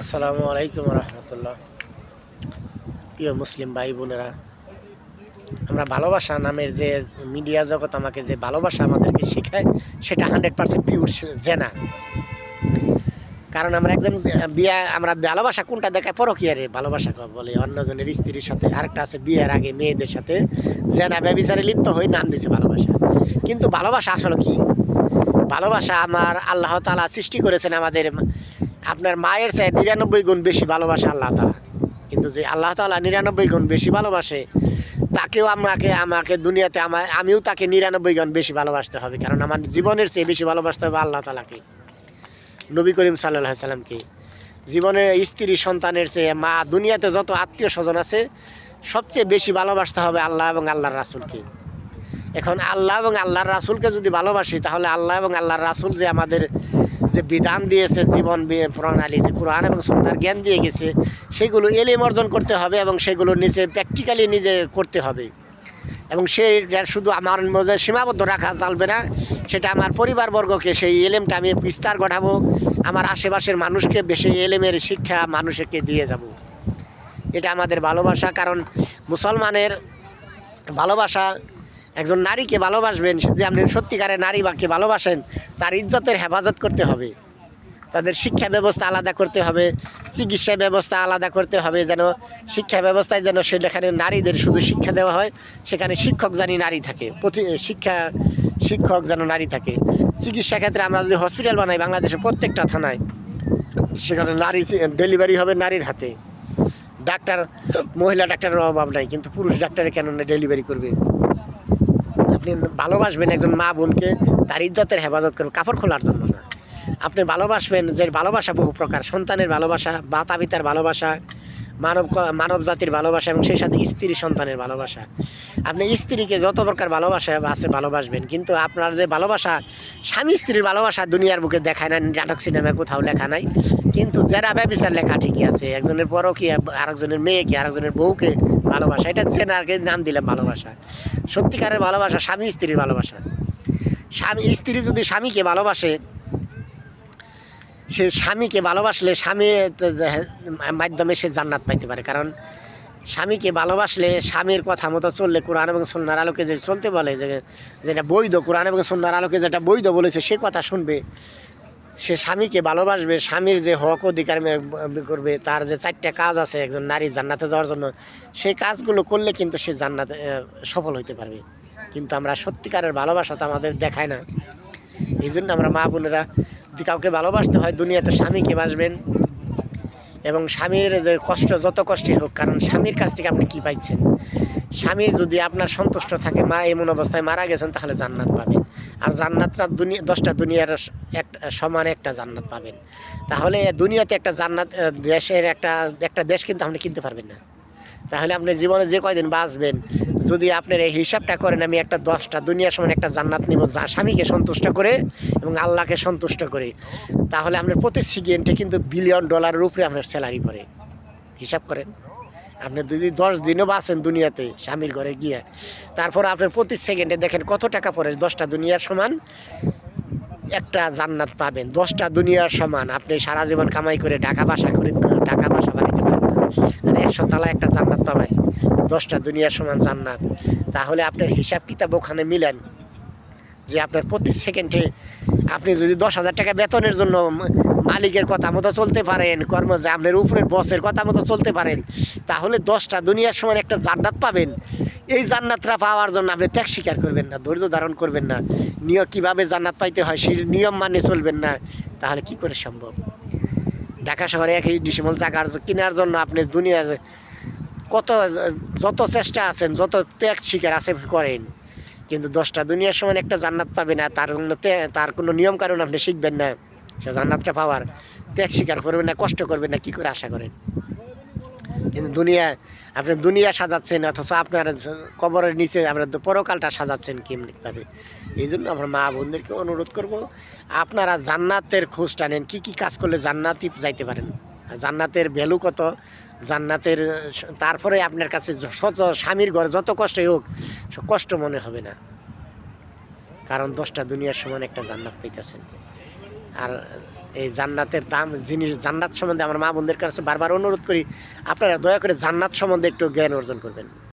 আসসালামু আলাইকুম রহমতুল্লাহ। প্রিয় মুসলিম ভাই বোনেরা, আমরা ভালোবাসা নামের যে মিডিয়া জগৎ আমাকে যে ভালোবাসা আমাদেরকে শেখায় সেটা 100% পিওর জেনা। কারণ আমরা একজন আমরা ভালোবাসা কোনটা দেখায় পরকীয়ারে ভালোবাসা বলে অন্যজনের স্ত্রীর সাথে, আরেকটা আছে বিয়ের আগে মেয়েদের সাথে জেনা ব্যভিচারে লিপ্ত হয়ে নাম দিয়েছে ভালোবাসা। কিন্তু ভালোবাসা আসলে কি? ভালোবাসা আমার আল্লাহ তাআলা সৃষ্টি করেছেন আমাদের আপনার মায়ের চেয়ে 99 গুণ বেশি ভালোবাসা আল্লাহ তাআলা। কিন্তু যে আল্লাহ তাআলা 99 গুণ বেশি ভালোবাসে, তাকেও আমাকে দুনিয়াতে আমিও তাকে 99 গুণ বেশি ভালোবাসতে হবে। কারণ আমার জীবনের চেয়ে বেশি ভালোবাসতে হবে আল্লাহ তাআলাকে, নবী করিম সাল্লাল্লাহু আলাইহি সাল্লামকে। জীবনের স্ত্রী সন্তানের চেয়ে মা, দুনিয়াতে যত আত্মীয় স্বজন আছে সবচেয়ে বেশি ভালোবাসতে হবে আল্লাহ এবং আল্লাহর রাসূলকে। এখন আল্লাহ এবং আল্লাহর রাসূলকে যদি ভালোবাসি, তাহলে আল্লাহ এবং আল্লাহর রাসূল যে আমাদের যে বিধান দিয়েছে, জীবন প্রণালী, যে কোরআন এবং সুন্নাহর জ্ঞান দিয়ে গেছে, সেগুলো এলেম অর্জন করতে হবে এবং সেগুলো নিজে প্র্যাকটিক্যালি নিজে করতে হবে। এবং সেটা শুধু আমার মধ্যে সীমাবদ্ধ রাখা চলবে না, সেটা আমার পরিবারবর্গকে সেই এলেমটা আমি বিস্তার ঘটাবো, আমার আশেপাশের মানুষকে বেশি এলেমের শিক্ষা মানুষকে দিয়ে যাব। এটা আমাদের ভালোবাসা। কারণ মুসলমানের ভালোবাসা, একজন নারীকে ভালোবাসবেন, যদি আপনি সত্যিকারের নারী বাকে ভালোবাসেন, তার ইজ্জতের হেফাজত করতে হবে, তাদের শিক্ষা ব্যবস্থা আলাদা করতে হবে, চিকিৎসা ব্যবস্থা আলাদা করতে হবে, যেন শিক্ষা ব্যবস্থায় যেন সেখানে নারীদের শুধু শিক্ষা দেওয়া হয়, সেখানে শিক্ষক জানি নারী থাকে, শিক্ষক যেন নারী থাকে। চিকিৎসা ক্ষেত্রে আমরা যদি হসপিটাল বানাই বাংলাদেশের প্রত্যেকটা থানায়, সেখানে নারী ডেলিভারি হবে নারীর হাতে। ডাক্তার, মহিলা ডাক্তারের অভাব নাই, কিন্তু পুরুষ ডাক্তারে কেন ডেলিভারি করবে? আপনি ভালোবাসবেন একজন মা বোনকে, তার ইজ্জতের হেফাজত করবেন, কাপড় খোলার জন্য না। আপনি ভালোবাসবেন, যে ভালোবাসা বহু প্রকার, সন্তানের ভালোবাসা, মাতা পিতার ভালোবাসা, মানব জাতির ভালোবাসা, এবং সেই সাথে স্ত্রী সন্তানের ভালোবাসা। আপনি স্ত্রীকে যত প্রকার ভালোবাসা আছে ভালোবাসবেন, কিন্তু আপনার যে ভালোবাসা, স্বামী স্ত্রীর ভালোবাসা দুনিয়ার বুকে দেখায় না, নাটক সিনেমায় কোথাও লেখা নাই। কিন্তু যারা ব্যভিচার লেখা ঠিকই আছে, একজনের পরকীয়া, আরেকজনের মেয়েকে, আরেকজনের বউকে ভালোবাসা, এটা জেনারকে নাম দিলাম ভালোবাসা। সত্যিকারের ভালোবাসা স্বামী স্ত্রীর ভালোবাসা। স্ত্রী যদি স্বামীকে ভালোবাসে, সে স্বামীকে ভালোবাসলে স্বামীর মাধ্যমে সে জান্নাত পাইতে পারে। কারণ স্বামীকে ভালোবাসলে, স্বামীর কথা মতো চললে, কোরআন এবং সুন্নাহর আলোকে যে চলতে বলে, যেটা বৈধ, কোরআন এবং সুন্নাহর আলোকে যেটা বৈধ বলেছে সে কথা শুনবে, সে স্বামীকে ভালোবাসবে, স্বামীর যে হক অধিকার করবে, তার যে 4টা কাজ আছে একজন নারী জান্নাতে যাওয়ার জন্য, সেই কাজগুলো করলে কিন্তু সে জান্নাতে সফল হইতে পারবে। কিন্তু আমরা সত্যিকারের ভালোবাসা তো আমাদের দেখায় না। এই জন্য আমরা মা বোনেরা, যদি কাউকে ভালোবাসতে হয় দুনিয়াতে স্বামীকে বাসবেন, এবং স্বামীর যে কষ্ট, যত কষ্টই হোক, কারণ স্বামীর কাছ থেকে আপনি কী পাইছেন? স্বামী যদি আপনার সন্তুষ্ট থাকে, মা এমন অবস্থায় মারা গেছেন, তাহলে জান্নাত পাবেন। আর জান্নাতটা 10টা দুনিয়ার সমান একটা জান্নাত পাবেন। তাহলে দুনিয়াতে একটা জান্নাত, দেশের একটা দেশ কিন্তু আপনি কিনতে পারবেন না। তাহলে আপনি জীবনে যে কয়দিন বাঁচবেন, যদি আপনার এই হিসাবটা করেন, আমি একটা 10টা দুনিয়ার সমান একটা জান্নাত নিব, স্বামীকে সন্তুষ্ট করে এবং আল্লাহকে সন্তুষ্ট করে, তাহলে আপনার প্রতি সেকেন্ডে কিন্তু বিলিয়ন ডলারের উপরে আপনার স্যালারি পড়ে। হিসাব করেন, আপনি যদি 10 দিনও বাঁচেন দুনিয়াতে স্বামীর ঘরে গিয়ে, তারপর আপনার প্রতি সেকেন্ডে দেখেন কত টাকা পড়ে। 10টা দুনিয়ার সমান একটা জান্নাত পাবেন, 10টা দুনিয়ার সমান। আপনি সারা জীবন কামাই করে টাকা বাসা বানাতে পারবেন না, আর 100 তালা একটা জান্নাত পাবেন, 10টা দুনিয়ার সমান জান্নাত। তাহলে আপনার হিসাব কিতাব ওখানে মিলেন, যে আপনার প্রতি সেকেন্ডে আপনি যদি 10,000 টাকা বেতনের জন্য মালিকের কথা মতো চলতে পারেন, আপনার উপরের বসের কথা মতো চলতে পারেন, তাহলে 10টা দুনিয়ার সময় একটা জান্নাত পাবেন। এই জান্নাতটা পাওয়ার জন্য আপনি ত্যাগ স্বীকার করবেন না, ধৈর্য ধারণ করবেন না, কীভাবে জান্নাত পাইতে হয় সেই নিয়ম মানে চলবেন না, তাহলে কি করে সম্ভব? ঢাকা শহরে 1 ডিসিমল জায়গা কেনার জন্য আপনি দুনিয়ার যত চেষ্টা আছেন, যত ত্যাগ স্বীকার আছে করেন, কিন্তু 10টা দুনিয়ার সমান একটা জান্নাত পাবে না, তার কোনো নিয়ম কারণ আপনি শিখবেন না, সে জান্নাতটা পাওয়ার ত্যাগ স্বীকার করবেন না, কষ্ট করবেন না, কী করে আশা করেন? কিন্তু আপনি দুনিয়া সাজাচ্ছেন, অথচ আপনার কবরের নিচে আপনার পরকালটা সাজাচ্ছেন কেমনিভাবে? এই জন্য আমরা মা বোনদেরকে অনুরোধ করব, আপনারা জান্নাতের খোঁজ টানেন, কী কী কাজ করলে জান্নাতি যাইতে পারেন, জান্নাতের ভ্যালু কত, জান্নাতের, তারপরে আপনার কাছে স্বামীর ঘর যত কষ্টই হোক কষ্ট মনে হবে না, কারণ 10টা দুনিয়ার সমান একটা জান্নাত পাইতেছেন। আর এই জান্নাতের দাম জিনিস জান্নাত সম্বন্ধে আমার মা বোনদের কাছে বারবার অনুরোধ করি, আপনারা দয়া করে জান্নাত সম্বন্ধে একটু জ্ঞান অর্জন করবেন।